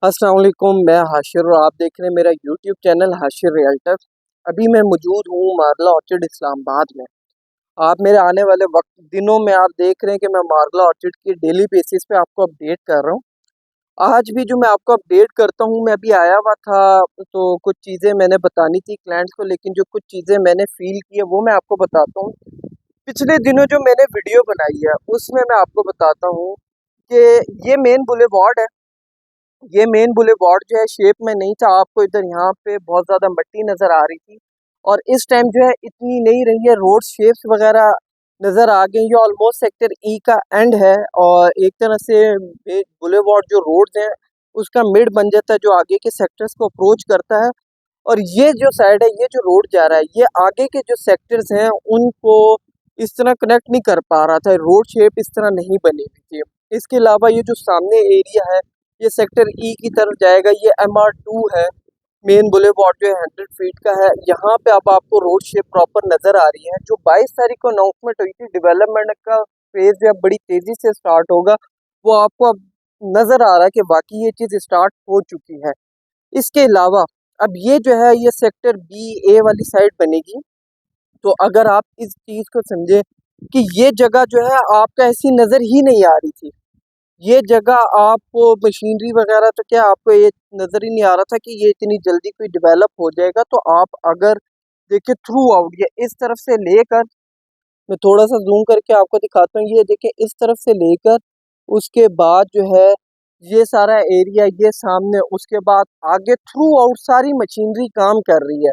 अस्सलाम वालेकुम, मैं हाशिर और आप देख रहे हैं मेरा यूट्यूब चैनल हाशिर रियल्टर। अभी मैं मौजूद हूँ मारला ऑर्चिड इस्लामाबाद में। आप मेरे आने वाले वक्त दिनों में आप देख रहे हैं कि मैं मारला ऑर्चिड की डेली बेसिस पे आपको अपडेट कर रहा हूँ। आज भी जो मैं आपको अपडेट करता हूँ, मैं अभी आया हुआ था तो कुछ चीज़ें मैंने बतानी थी क्लाइंट्स को, लेकिन जो कुछ चीज़ें मैंने फील की है वो मैं आपको बताता हूँ। पिछले दिनों जो मैंने वीडियो बनाई है उसमें मैं आपको बताता हूँ कि ये मेन बुलेवार्ड है। ये मेन बुलेवार्ड जो है शेप में नहीं था, आपको इधर यहाँ पे बहुत ज़्यादा मिट्टी नज़र आ रही थी और इस टाइम जो है इतनी नहीं रही है, रोड शेप्स वगैरह नज़र आ गई। ये ऑलमोस्ट सेक्टर ई का एंड है और एक तरह से बुलेवार्ड जो रोड्स हैं उसका मिड बन जाता है जो आगे के सेक्टर्स को अप्रोच करता है। और ये जो साइड है, ये जो रोड जा रहा है, ये आगे के जो सेक्टर्स हैं उनको इस तरह कनेक्ट नहीं कर पा रहा था, रोड शेप इस तरह नहीं बनी हुई थी। इसके अलावा ये जो सामने एरिया है ये सेक्टर ई की तरफ जाएगा, ये MR2 है। मेन बुलेवार्ड जो है 100 फीट का है। यहाँ पे अब आपको रोड शेप प्रॉपर नज़र आ रही है। जो 22 तारीख को अनाउंसमेंट हुई थी डेवलपमेंट का फेज जो बड़ी तेज़ी से स्टार्ट होगा, वो आपको अब नज़र आ रहा है कि बाकी ये चीज़ स्टार्ट हो चुकी है। इसके अलावा अब ये जो है ये सेक्टर B A वाली साइड बनेगी। तो अगर आप इस चीज़ को समझे कि ये जगह जो है आपका ऐसी नज़र ही नहीं आ रही थी, ये जगह आपको मशीनरी वगैरह तो क्या आपको ये नज़र ही नहीं आ रहा था कि ये इतनी जल्दी कोई डेवलप हो जाएगा। तो आप अगर देखिए थ्रू आउट ये इस तरफ से लेकर, मैं थोड़ा सा जूम करके आपको दिखाता हूँ, ये देखिए इस तरफ से लेकर उसके बाद जो है ये सारा एरिया ये सामने, उसके बाद आगे थ्रू आउट सारी मशीनरी काम कर रही है।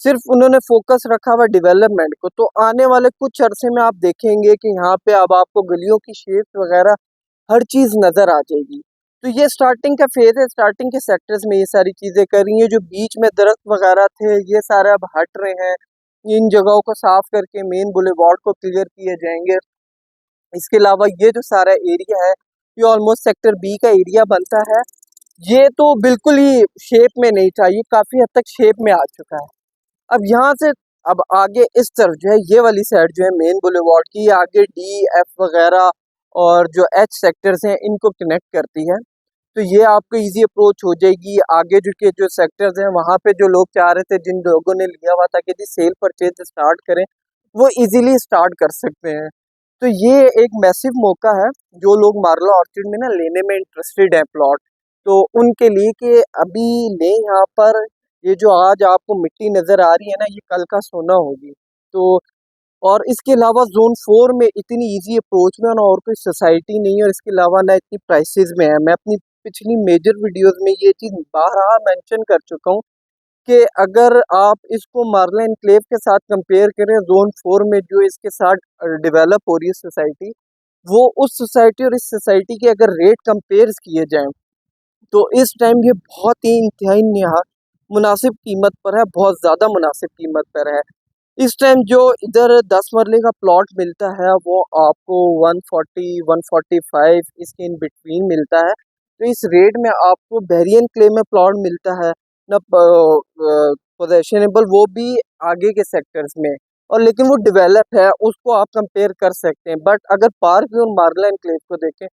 सिर्फ उन्होंने फोकस रखा हुआ डेवलपमेंट को। तो आने वाले कुछ अरसे में आप देखेंगे कि यहाँ पे अब आपको गलियों की शेप वगैरह हर चीज़ नज़र आ जाएगी। तो ये स्टार्टिंग का फेज़ है, स्टार्टिंग के सेक्टर्स में ये सारी चीज़ें कर रही हैं। जो बीच में दरख्त वगैरह थे ये सारे अब हट रहे हैं, इन जगहों को साफ करके मेन बुलेवार्ड को क्लियर किए जाएंगे। इसके अलावा ये जो सारा एरिया है ये ऑलमोस्ट सेक्टर बी का एरिया बनता है। ये तो बिल्कुल ही शेप में नहीं था, ये काफ़ी हद तक शेप में आ चुका है। अब यहाँ से अब आगे इस तरफ जो है ये वाली साइड जो है मेन बुलेवार्ड की, आगे D, F वगैरह और जो H सेक्टर्स हैं इनको कनेक्ट करती है। तो ये आपको इजी अप्रोच हो जाएगी। आगे जो सेक्टर्स हैं वहाँ पे जो लोग चाह रहे थे, जिन लोगों ने लिया हुआ था कि जी सेल परचेज स्टार्ट करें, वो इजीली स्टार्ट कर सकते हैं। तो ये एक मैसिव मौका है जो लोग मारला ऑर्चिड में ना लेने में इंटरेस्टेड हैं प्लॉट, तो उनके लिए कि अभी लें यहाँ पर। ये जो आज आपको मिट्टी नज़र आ रही है ना, ये कल का सोना होगी। तो और इसके अलावा ज़ोन 4 में इतनी इजी अप्रोच में ना और कोई सोसाइटी नहीं है, और इसके अलावा ना इतनी प्राइसेस में है। मैं अपनी पिछली मेजर वीडियोस में ये चीज़ बारहा मेंशन कर चुका हूँ कि अगर आप इसको मारला एनक्लेव के साथ कंपेयर करें, ज़ोन 4 में जो इसके साथ डेवलप हो रही है सोसाइटी, वो उस सोसाइटी और इस सोसाइटी के अगर रेट कंपेयर किए जाएँ तो इस टाइम ये बहुत ही इंतहाई नहायत मुनासिब कीमत पर है, बहुत ज़्यादा मुनासिब कीमत पर है। इस टाइम जो इधर 10 मरले का प्लॉट मिलता है वो आपको 140 145 इसके इन बिटवीन मिलता है। तो इस रेट में आपको बेरियन क्ले में प्लॉट मिलता है ना, पोजेशनेबल, वो भी आगे के सेक्टर्स में, और लेकिन वो डेवलप है, उसको आप कंपेयर कर सकते हैं। बट अगर पार्क व्यू और मार्ला एनक्लेव को देखें,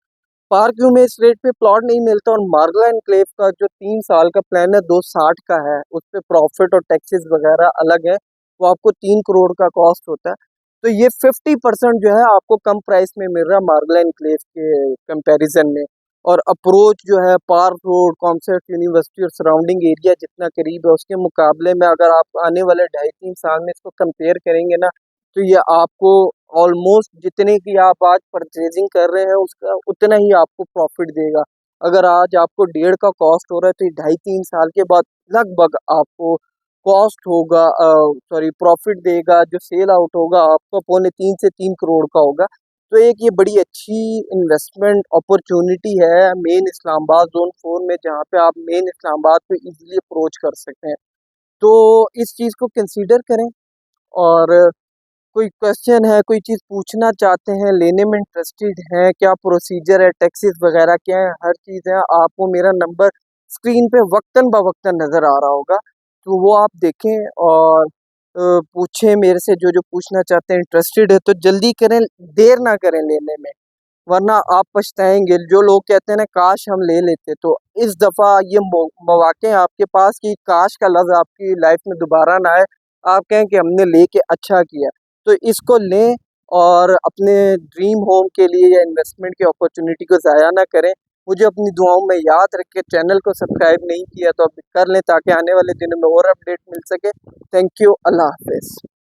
पार्क व्यू में इस रेट पे प्लॉट नहीं मिलता, और मार्ला एनक्लेव का जो 3 साल का प्लान है 260 का है, उस पर प्रॉफिट और टैक्सेस वगैरह अलग है, वो आपको 3 करोड़ का कॉस्ट होता है। तो ये 50% जो है आपको कम प्राइस में मिल रहा है मार्ला एनक्लेव के कंपैरिजन में। और अप्रोच जो है पार्क रोड, कॉन्सेप्ट यूनिवर्सिटी और सराउंडिंग एरिया जितना करीब है, उसके मुकाबले में अगर आप आने वाले 2.5-3 साल में इसको कंपेयर करेंगे ना, तो ये आपको ऑलमोस्ट जितने की आप आज परचेजिंग कर रहे हैं उसका उतना ही आपको प्रॉफिट देगा। अगर आज आपको 1.5 का कॉस्ट हो रहा है तो 2.5-3 साल के बाद लगभग आपको कॉस्ट होगा, सॉरी प्रॉफिट देगा, जो सेल आउट होगा आपको 2.25 से 3 करोड़ का होगा। तो एक ये बड़ी अच्छी इन्वेस्टमेंट अपॉर्चुनिटी है मेन इस्लामाबाद ज़ोन 4 में, जहाँ पे आप मेन इस्लामाबाद को इजीली अप्रोच कर सकते हैं। तो इस चीज़ को कंसीडर करें। और कोई क्वेश्चन है, कोई चीज़ पूछना चाहते हैं, लेने में इंटरेस्टेड हैं, क्या प्रोसीजर है, टैक्सेस वगैरह क्या है, हर चीज़ है, आपको मेरा नंबर स्क्रीन पे वक्तन बवक्तन नज़र आ रहा होगा। तो वो आप देखें और पूछें मेरे से, जो जो पूछना चाहते हैं, इंटरेस्टेड है तो जल्दी करें, देर ना करें लेने में। वरना आप पछताएंगे। जो लोग कहते हैं ना काश हम ले लेते, तो इस दफ़ा ये मौके हैं आपके पास कि काश का लफ्ज़ आपकी लाइफ में दोबारा ना आए, आप कहें कि हमने लेके अच्छा किया। तो इसको लें और अपने ड्रीम होम के लिए या इन्वेस्टमेंट की अपॉर्चुनिटी को ज़ाया ना करें। मुझे अपनी दुआओं में याद रखें। चैनल को सब्सक्राइब नहीं किया तो अब कर लें ताकि आने वाले दिनों में और अपडेट मिल सके। Thank you. अल्लाह हाफ़िज़।